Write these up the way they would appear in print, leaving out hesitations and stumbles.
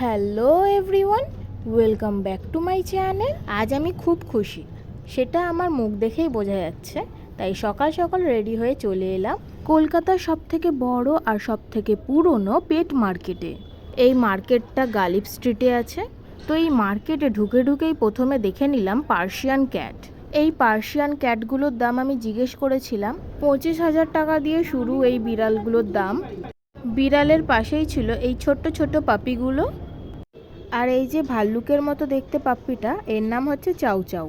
Hello everyone, welcome back to my channel. আজ আমি খুব খুশি, সেটা আমার মুখ দেখেই বোঝা যাচ্ছে। তাই সকাল সকাল রেডি হয়ে চলে এলাম কলকাতার সবথেকে বড় আর সবথেকে পুরনো পেট মার্কেটে। এই মার্কেটটা গালিব স্ট্রিটে আছে। তো এই মার্কেটে ঢুকেই প্রথমে দেখে নিলাম পার্সিয়ান ক্যাট। এই পার্সিয়ান ক্যাটগুলোর দাম আমি জিজ্ঞেস করেছিলাম। 25,000 টাকা দিয়ে শুরু এই বিড়ালগুলোর দাম। বিড়ালের পাশেই ছিল এই ছোট্ট ছোট্ট পাপিগুলো। আর এই যে ভাল্লুকের মতো দেখতে পাপ্পিটা, এর নাম হচ্ছে চাউ চাউ।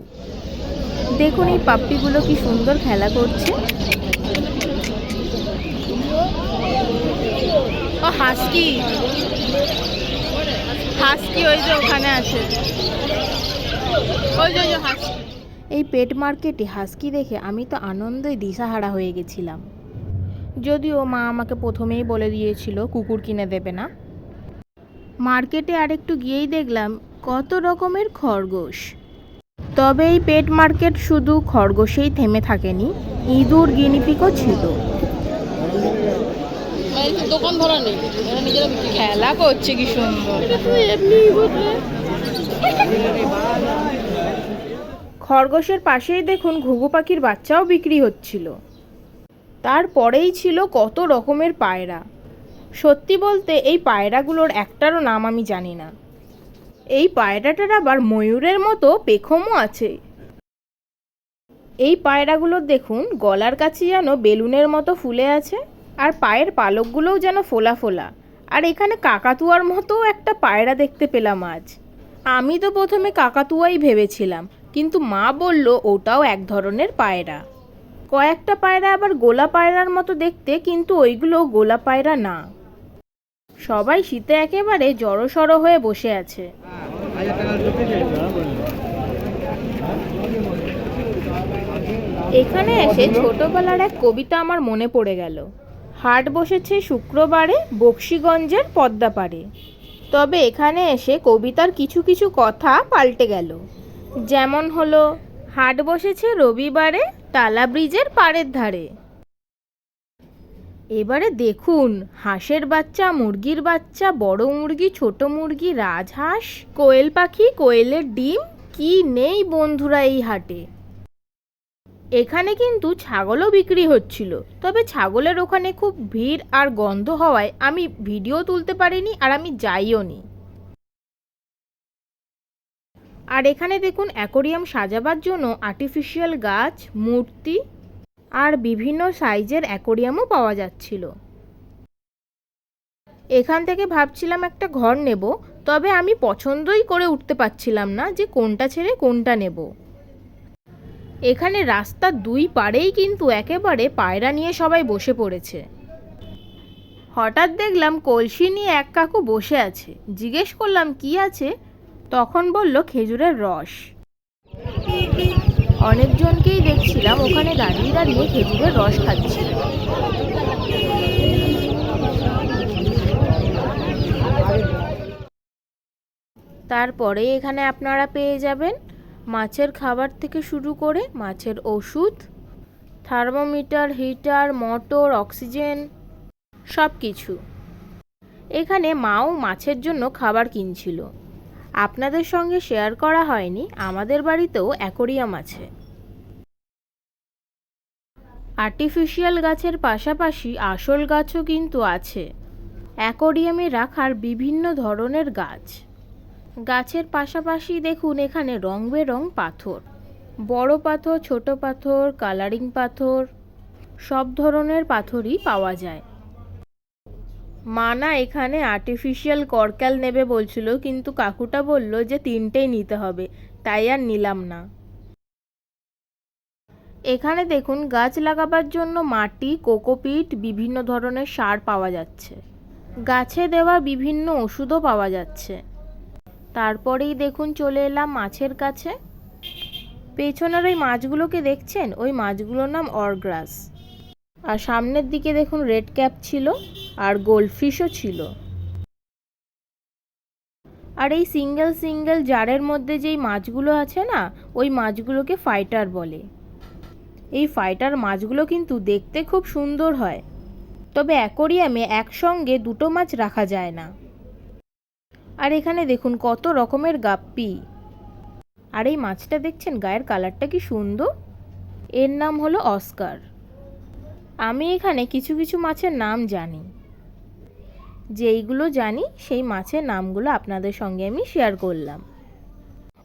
দেখুন এই পাপ্পিগুলো কি সুন্দর খেলা করছে। ও হাস্কি, হাস্কি ওই যে ওখানে আছে, ওই যে হাস্কি। এই পেট মার্কেটে হাস্কি দেখে আমি তো আনন্দে দিশাহারা হয়ে গেছিলাম। যদিও মা আমাকে প্রথমেই বলে দিয়েছিল কুকুর কিনে দেবে না। মার্কেটে আরেকটু গিয়েই দেখলাম কত রকমের খরগোশ। তবে এই পেট মার্কেট শুধু খরগোশেই থেমে থাকেনি, ইঁদুর গিনিপিগও ছিল। দোকান ধরা নেই, খেলা করছে কি সুন্দর। খরগোশের পাশেই দেখুন ঘুঘু পাখির বাচ্চাও বিক্রি হচ্ছিল। তারপরেই ছিল কত রকমের পায়রা। সত্যি বলতে এই পায়রাগুলোর একটারও নাম আমি জানি না। এই পায়রাটার আবার ময়ূরের মতো পেখমও আছে। এই পায়রাগুলোর দেখুন গলার কাছে যেন বেলুনের মতো ফুলে আছে, আর পায়ের পালকগুলোও যেন ফোলা ফোলা। আর এখানে কাকাতুয়ার মতো একটা পায়রা দেখতে পেলাম আজ। আমি তো প্রথমে কাকাতুয়াই ভেবেছিলাম, কিন্তু মা বলল ওটাও এক ধরনের পায়রা। কয়েকটা পায়রা আবার গোলা পায়রার মতো দেখতে, কিন্তু ওইগুলো গোলা পায়রা না। সবাই শীতে একেবারে জড়সড় হয়ে বসে আছে। এখানে এসে ছোটবেলার এক কবিতা আমার মনে পড়ে গেল। হাট বসেছে শুক্রবারে বক্সিগঞ্জের পদ্মাপাড়ে। তবে এখানে এসে কবিতার কিছু কিছু কথা পাল্টে গেল। যেমন হলো, হাট বসেছে রবিবারে টালা ব্রিজের পাড়ের ধারে। এবারে দেখুন হাঁসের বাচ্চা, মুরগির বাচ্চা, বড় মুরগি, ছোট মুরগি, রাজহাঁস, কোয়েল পাখি, কোয়েলের ডিম, কি নেই বন্ধুরা এই হাটে। এখানে কিন্তু ছাগলও বিক্রি হচ্ছিল। তবে ছাগলের ওখানে খুব ভিড় আর গন্ধ হওয়ায় আমি ভিডিও তুলতে পারিনি, আর আমি যাইও নি। আর এখানে দেখুন অ্যাকোরিয়াম সাজাবার জন্য আর্টিফিশিয়াল গাছ, মূর্তি আর বিভিন্ন সাইজের অ্যাকোরিয়ামও পাওয়া যাচ্ছিল। এখান থেকে ভাবছিলাম একটা ঘর নেব, তবে আমি পছন্দই করে উঠতে পারছিলাম না যে কোনটা ছেড়ে কোনটা নেব। এখানে রাস্তার দুই পাড়েই কিন্তু একেবারে পায়রা নিয়ে সবাই বসে পড়েছে। হঠাৎ দেখলাম কলসি নিয়ে এক কাকু বসে আছে। জিজ্ঞেস করলাম কি আছে, তখন বলল খেজুরের রস। অনেকজনকেই দেখছিলাম ওখানে দাঁড়িয়ে দাঁড়িয়ে খেজুরের রস খাচ্ছে। তারপরে এখানে আপনারা পেয়ে যাবেন মাছের খাবার থেকে শুরু করে মাছের ওষুধ, থার্মোমিটার, হিটার, মোটর, অক্সিজেন, সব কিছু। এখানে মাও মাছের জন্য খাবার কিনছিল। আপনাদের সঙ্গে শেয়ার করা হয়নি, আমাদের বাড়িতেও অ্যাকোরিয়াম আছে। আর্টিফিশিয়াল গাছের পাশাপাশি আসল গাছও কিন্তু আছে। অ্যাকোরিয়ামে রাখার বিভিন্ন ধরনের গাছ। গাছের পাশাপাশি দেখুন এখানে রং বেরং পাথর, বড় পাথর, ছোট পাথর, কালারিং পাথর, সব ধরনের পাথরই পাওয়া যায়। মানা এখানে আর্টিফিশিয়াল করক্যাল নেবে বলছিল, কিন্তু কাকুটা বলল যে তিনটেই নিতে হবে, তাই আর নিলাম না। এখানে দেখুন গাছ লাগাবার জন্য মাটি, কোকোপিট, বিভিন্ন ধরনের সার পাওয়া যাচ্ছে। গাছে দেওয়া বিভিন্ন ওষুধও পাওয়া যাচ্ছে। তারপরেই দেখুন চলে এলাম মাছের কাছে। পেছনের ওই মাছগুলোকে দেখছেন, ওই মাছগুলোর নাম অরগ্রাস। আর সামনের দিকে দেখুন রেড ক্যাপ ছিল, আর গোল্ডফিশও ছিল। আর এই সিঙ্গেল সিঙ্গেল জারের মধ্যে যেই মাছগুলো আছে না, ওই মাছগুলোকে ফাইটার বলে। এই ফাইটার মাছগুলো কিন্তু দেখতে খুব সুন্দর হয়। তবে অ্যাকোরিয়ামে একসঙ্গে দুটো মাছ রাখা যায় না। আর এখানে দেখুন কত রকমের গাপ্পি। আর এই মাছটা দেখছেন গায়ের কালারটা কি সুন্দর। এর নাম হলো অস্কার। আমি এখানে কিছু কিছু মাছের নাম জানি, যেইগুলো জানি সেই মাছের নামগুলো আপনাদের সঙ্গে আমি শেয়ার করলাম।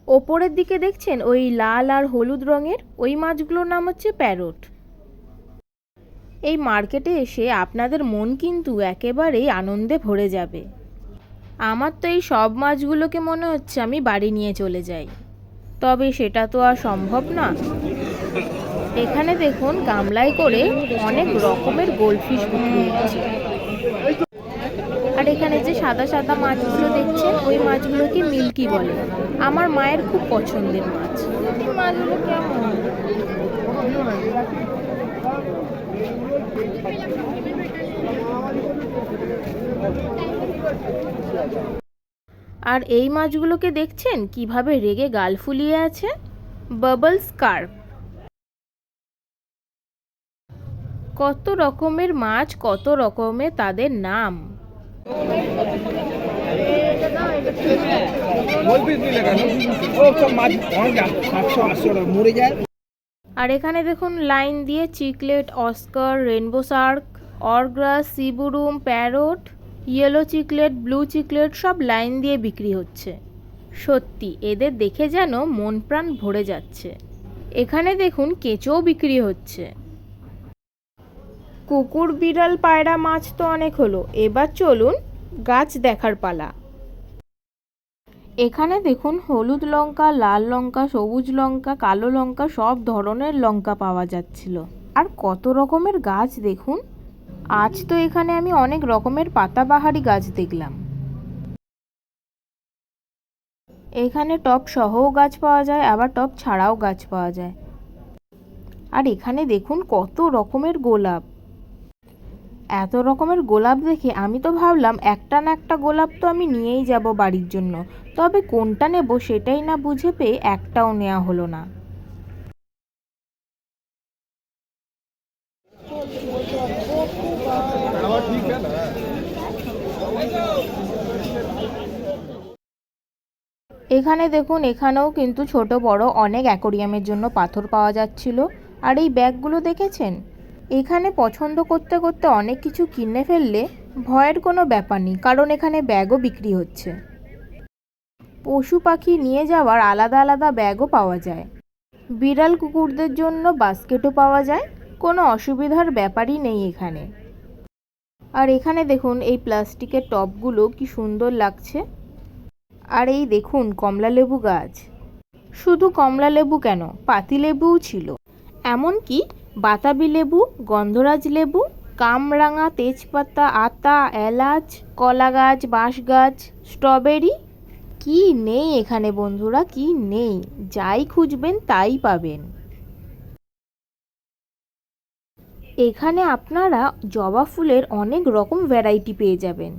ওপরের দিকে দেখছেন ওই লাল আর হলুদ রঙের ওই মাছগুলোর নাম হচ্ছে প্যারট। এই মার্কেটে এসে আপনাদের মন কিন্তু একেবারেই আনন্দে ভরে যাবে। আমার তো এই সব মাছগুলোকে মনে হচ্ছে আমি বাড়ি নিয়ে চলে যাই, তবে সেটা তো আর সম্ভব না। এখানে দেখুন গামলায় করে অনেক রকমের গোল্ডফিশ বিক্রি হচ্ছে। আর এখানে যে সাদা সাদা মাছগুলো দেখছেন ওই মাছগুলোকে মিল্কি বলে। আমার মায়ের খুব পছন্দের মাছ। মাছগুলো কেমন? আর এই মাছগুলোকে দেখছেন কিভাবে রেগে গাল ফুলিয়ে আছে, বাবল স্কার্প। কত রকমের মাছ, কত রকমের তাদের নাম। আর এখানে দেখুন লাইন দিয়ে চিকলেট, অস্কার, রেনবো শার্ক, অরগ্রাস, সিবুরুম, parrot, yellow chiclet, blue chiclet সব লাইন দিয়ে বিক্রি হচ্ছে। সত্যি এদের দেখে যেন মন প্রাণ ভরে যাচ্ছে। এখানে দেখুন কেঁচোও বিক্রি হচ্ছে। কুকুর, বিড়াল, পায়রা মাছ তো অনেক হলো, এবার চলুন গাছ দেখার পালা। এখানে দেখুন হলুদ লঙ্কা, লাল লঙ্কা, সবুজ লঙ্কা, কালো লঙ্কা সব ধরনের লঙ্কা পাওয়া যাচ্ছিল। আর কত রকমের গাছ দেখুন। আজ তো এখানে আমি অনেক রকমের পাতাবাহারি গাছ দেখলাম। এখানে টব সহও গাছ পাওয়া যায়, আবার টব ছাড়াও গাছ পাওয়া যায়। আর এখানে দেখুন কত রকমের গোলাপ। এত রকমের গোলাপ দেখে আমি তো ভাবলাম একটা না একটা গোলাপ তো আমি নিয়েই যাব বাড়ির জন্য, তবে কোনটা নেব সেটাই না বুঝে পেয়ে একটাও নেওয়া হলো না। এখানে দেখুন এখানেও কিন্তু ছোট বড় অনেক অ্যাকোরিয়ামের জন্য পাথর পাওয়া যাচ্ছিল। আর এই ব্যাগগুলো দেখেছেন, এখানে পছন্দ করতে করতে অনেক কিছু কিনে ফেললে ভয়ের কোনো ব্যাপার নেই, কারণ এখানে ব্যাগও বিক্রি হচ্ছে। পশু পাখি নিয়ে যাওয়ার আলাদা আলাদা ব্যাগও পাওয়া যায়। বিড়াল কুকুরদের জন্য বাস্কেটও পাওয়া যায়, কোনো অসুবিধার ব্যাপারই নেই এখানে। আর এখানে দেখুন এই প্লাস্টিকের টবগুলো কি সুন্দর লাগছে। আর এই দেখুন কমলা লেবু গাছ। শুধু কমলা লেবু কেন, পাতি লেবুও ছিল, এমনকি বাতাবি লেবু, গন্ধরাজ লেবু, কামরাঙা, তেজপাতা, আতা, এলাচ, কলা গাছ, বাঁশ গাছ, স্ট্রবেরি, কি নেই এখানে বন্ধুরা, কি নেই। যাই খুঁজবেন তাই পাবেন। এখানে আপনারা জবা ফুলের অনেক রকম ভ্যারাইটি পেয়ে যাবেন।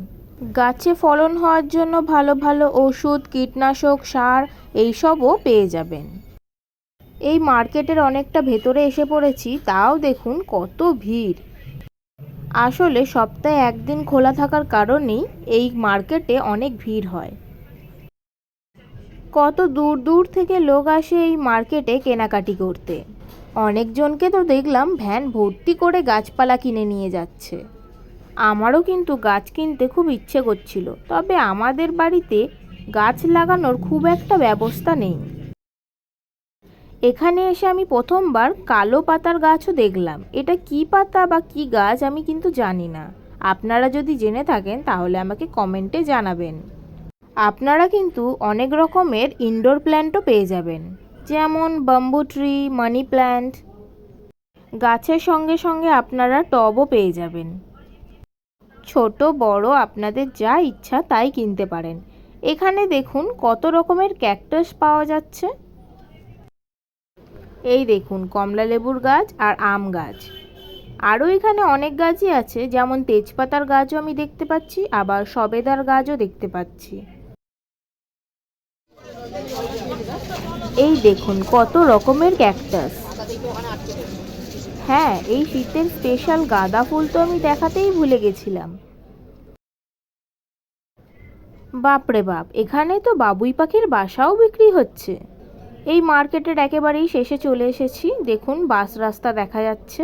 গাছে ফলন হওয়ার জন্য ভালো ভালো ওষুধ, কীটনাশক, সার এইসবও পেয়ে যাবেন। এই মার্কেটের অনেকটা ভেতরে এসে পড়েছি, তাও দেখুন কত ভিড়। আসলে সপ্তাহে একদিন খোলা থাকার কারণেই এই মার্কেটে অনেক ভিড় হয়। কত দূর দূর থেকে লোক আসে এই মার্কেটে কেনাকাটি করতে। অনেকজনকে তো দেখলাম ভ্যান ভর্তি করে গাছপালা কিনে নিয়ে যাচ্ছে। আমারও কিন্তু গাছ কিনতে খুব ইচ্ছে করছিল, তবে আমাদের বাড়িতে গাছ লাগানোর খুব একটা ব্যবস্থা নেই। এখানে এসে আমি প্রথমবার কালো পাতার গাছও দেখলাম। এটা কি পাতা বা কি গাছ আমি কিন্তু জানি না। আপনারা যদি জেনে থাকেন তাহলে আমাকে কমেন্টে জানাবেন। আপনারা কিন্তু অনেক রকমের ইনডোর প্ল্যান্টও পেয়ে যাবেন, যেমন বাম্বু ট্রি, মানি প্ল্যান্ট। গাছের সঙ্গে সঙ্গে আপনারা টবও পেয়ে যাবেন। ছোট বড় আপনাদের যা ইচ্ছা তাই কিনতে পারেন। এখানে দেখুন কত রকমের ক্যাকটাস পাওয়া যাচ্ছে। এই দেখুন কমলা লেবুর গাছ আর আম গাছ। আরও এখানে অনেক গাছই আছে, যেমন তেজপাতার গাছও আমি দেখতে পাচ্ছি, আবার সবেদার গাছও দেখতে পাচ্ছি। এই দেখুন কত রকমের ক্যাকটাস। হ্যাঁ, এই শীতের স্পেশাল গাঁদা ফুল তো আমি দেখাতেই ভুলে গেছিলাম। বাপরে বাপ, এখানে তো বাবুই পাখির বাসাও বিক্রি হচ্ছে। এই মার্কেটের একেবারেই শেষে চলে এসেছি। দেখুন বাস রাস্তা দেখা যাচ্ছে।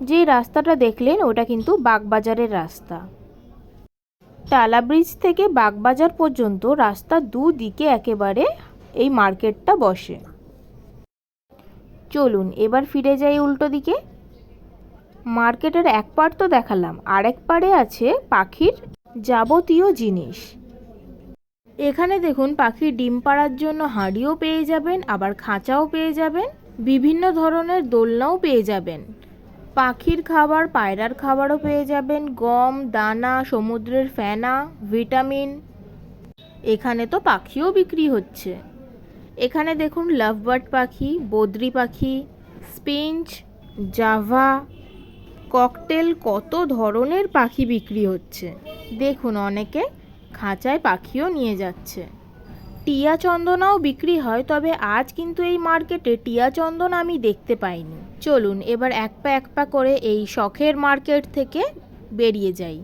যে রাস্তাটা দেখলেন ওটা কিন্তু বাগবাজারের রাস্তা। টালা ব্রিজ থেকে বাগবাজার পর্যন্ত রাস্তার দুদিকে একেবারে এই মার্কেটটা বসে। চলুন এবার ফিরে যাই উল্টো দিকে। মার্কেটের এক পাড় তো দেখালাম, আরেক পাড়ে আছে পাখির যাবতীয় জিনিস। এখানে দেখুন পাখির ডিম পাড়ার জন্য হাঁড়িও পেয়ে যাবেন, আবার খাঁচাও পেয়ে যাবেন, বিভিন্ন ধরনের দোলনাও পেয়ে যাবেন। পাখির খাবার, পায়রার খাবারও পেয়ে যাবেন, গম, দানা, সমুদ্রের ফেনা, ভিটামিন। এখানে তো পাখিও বিক্রি হচ্ছে। এখানে দেখুন লাভবার্ড পাখি, বদ্রি পাখি, স্পিঞ্চ, জাভা, ককটেল, কত ধরনের পাখি বিক্রি হচ্ছে। দেখুন অনেকে খাঁচায় পাখিও নিয়ে যাচ্ছে। টিয়া চন্দনাও বিক্রি হয়, তবে আজ কিন্তু এই মার্কেটে টিয়া চন্দন আমি দেখতে পাইনি। চলুন এবার এক পা করে এই শখের মার্কেট থেকে বেরিয়ে যাই।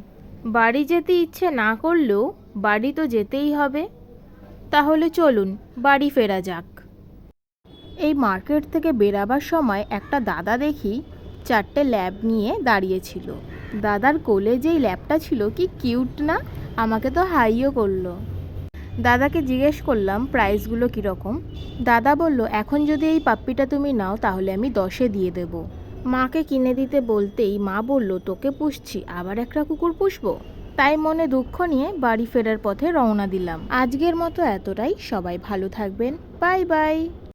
বাড়ি যেতে ইচ্ছে না করলেও বাড়ি তো যেতেই হবে, তাহলে চলুন বাড়ি ফেরা যাক। এই মার্কেট থেকে বেরাবার সময় একটা দাদা দেখি 4টে ল্যাব নিয়ে দাঁড়িয়েছিল। দাদার কোলে যেই ল্যাবটা ছিল কি কিউট না, আমাকে তো হাইও করলো। দাদাকে জিজ্ঞেস করলাম প্রাইসগুলো কীরকম। দাদা বলল, এখন যদি এই পাপ্পিটা তুমি নাও তাহলে আমি 10-এ দিয়ে দেব। মাকে কিনে দিতে বলতেই মা বলল, তোকে পুষছি আবার একটা কুকুর পুষবো। তাই মনে দুঃখ নিয়ে বাড়ি ফেরার পথে রওনা দিলাম। আজকের মতো এতটাই। সবাই ভালো থাকবেন। Bye bye.